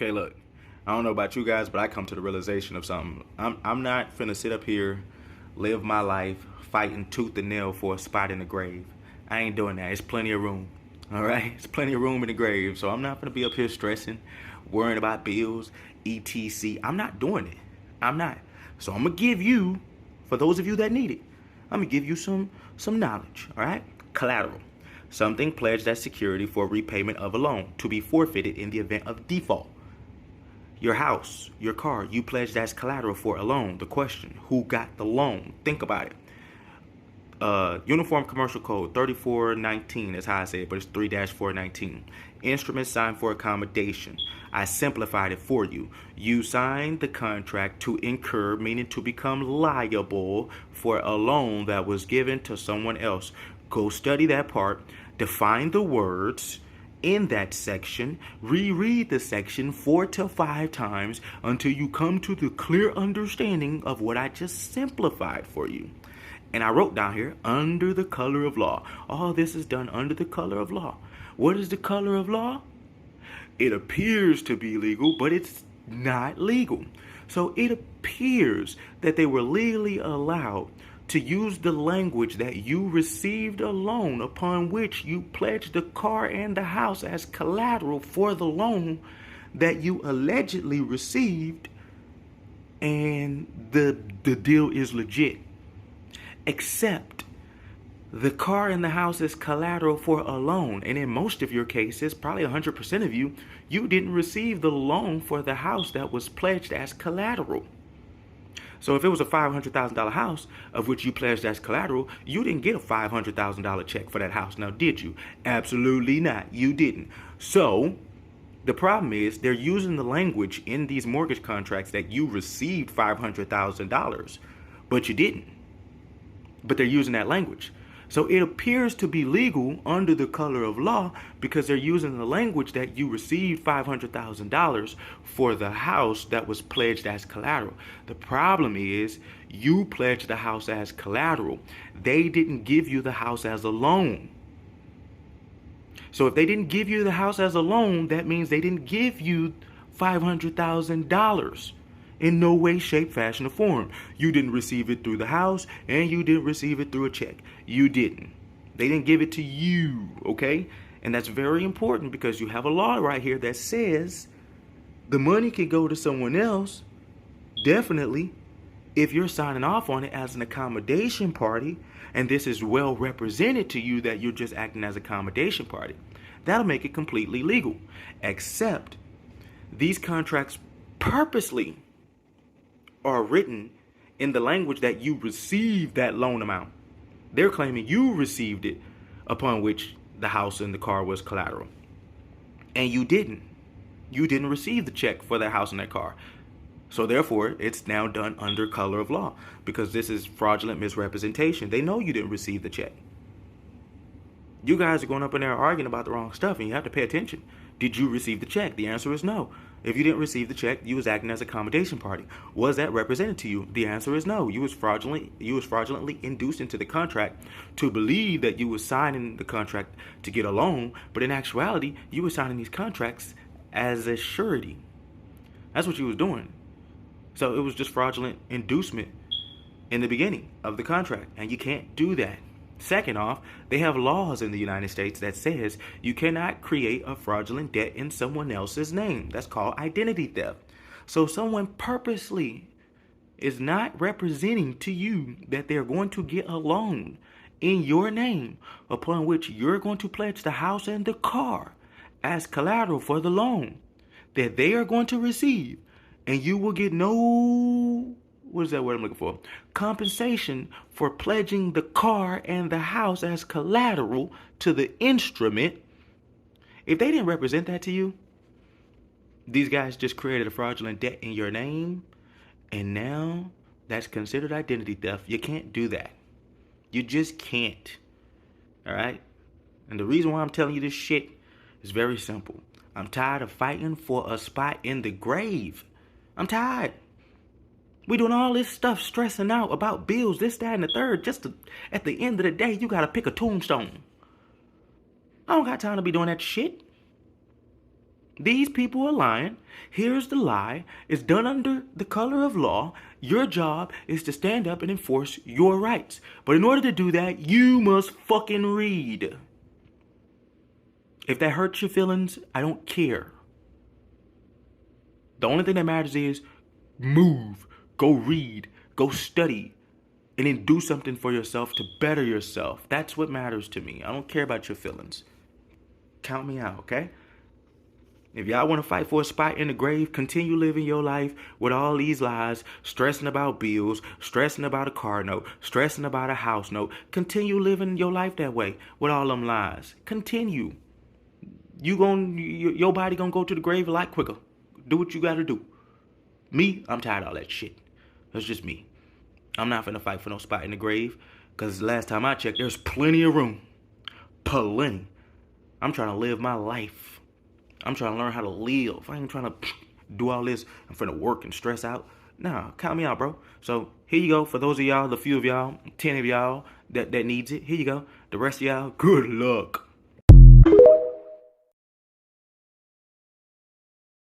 Okay, look, I don't know about you guys, but I come to the realization of something. I'm not finna sit up here, live my life fighting tooth and nail for a spot in the grave. I ain't doing that. It's plenty of room. All right, it's plenty of room in the grave. So I'm not gonna be up here stressing, worrying about bills, etc. I'm not doing it. I'm not. So I'm gonna give you, for those of you that need it, I'm gonna give you some knowledge. All right, collateral. Something pledged as security for repayment of a loan to be forfeited in the event of default. Your house, your car, you pledged as collateral for a loan. The question, who got the loan? Think about it. Uniform Commercial Code 3419 is how I say it, but it's 3-419. Instrument signed for accommodation. I simplified it for you. You signed the contract to incur, meaning to become liable for a loan that was given to someone else. Go study that part. Define the words in that section, reread the section 4 to 5 times until you come to the clear understanding of what I just simplified for you. And I wrote down here, under the color of law. All this is done under the color of law. What is the color of law? It appears to be legal, but it's not legal. So it appears that they were legally allowed to use the language that you received a loan upon which you pledged the car and the house as collateral for the loan that you allegedly received, and the deal is legit. Except the car and the house is collateral for a loan, and in most of your cases, probably 100% of you, you didn't receive the loan for the house that was pledged as collateral. So if it was a $500,000 house of which you pledged as collateral, you didn't get a $500,000 check for that house. Now, did you? Absolutely not. You didn't. So the problem is they're using the language in these mortgage contracts that you received $500,000, but you didn't. But they're using that language. So it appears to be legal under the color of law because they're using the language that you received $500,000 for the house that was pledged as collateral. The problem is you pledged the house as collateral. They didn't give you the house as a loan. So if they didn't give you the house as a loan, that means they didn't give you $500,000. In no way, shape, fashion, or form. You didn't receive it through the house, and you didn't receive it through a check. You didn't. They didn't give it to you, okay? And that's very important because you have a law right here that says the money can go to someone else, definitely, if you're signing off on it as an accommodation party, and this is well represented to you that you're just acting as an accommodation party. That'll make it completely legal. Except these contracts purposely are written in the language that you received that loan amount. They're claiming you received it upon which the house and the car was collateral. And you didn't. You didn't receive the check for that house and that car. So therefore, it's now done under color of law because this is fraudulent misrepresentation. They know you didn't receive the check. You guys are going up in there arguing about the wrong stuff, and you have to pay attention. Did you receive the check? The answer is no. If you didn't receive the check, you was acting as a accommodation party. Was that represented to you? The answer is no. You was fraudulently induced into the contract to believe that you was signing the contract to get a loan, but in actuality, you were signing these contracts as a surety. That's what you was doing. So it was just fraudulent inducement in the beginning of the contract, and you can't do that. Second off, they have laws in the United States that says you cannot create a fraudulent debt in someone else's name. That's called identity theft. So someone purposely is not representing to you that they're going to get a loan in your name upon which you're going to pledge the house and the car as collateral for the loan that they are going to receive, and you will get no, what is that word I'm looking for? Compensation for pledging the car and the house as collateral to the instrument. If they didn't represent that to you, these guys just created a fraudulent debt in your name, and now that's considered identity theft. You can't do that. You just can't. All right? And the reason why I'm telling you this shit is very simple. I'm tired of fighting for a spot in the grave. I'm tired. We doing all this stuff, stressing out about bills, this, that, and the third. Just to, at the end of the day, you got to pick a tombstone. I don't got time to be doing that shit. These people are lying. Here's the lie. It's done under the color of law. Your job is to stand up and enforce your rights. But in order to do that, you must fucking read. If that hurts your feelings, I don't care. The only thing that matters is move, go read, go study, and then do something for yourself to better yourself. That's what matters to me. I don't care about your feelings. Count me out, okay? If y'all want to fight for a spot in the grave, continue living your life with all these lies, stressing about bills, stressing about a car note, stressing about a house note. Continue living your life that way with all them lies. Continue. Your body gonna go to the grave a lot quicker. Do what you gotta do. Me, I'm tired of all that shit. That's just me. I'm not finna fight for no spot in the grave, because last time I checked, there's plenty of room. Plenty. I'm trying to live my life. I'm trying to learn how to live. I ain't trying to do all this. I'm finna work and stress out. Nah, count me out, bro. So here you go. For those of y'all, the few of y'all, 10 of y'all that needs it, here you go. The rest of y'all, good luck.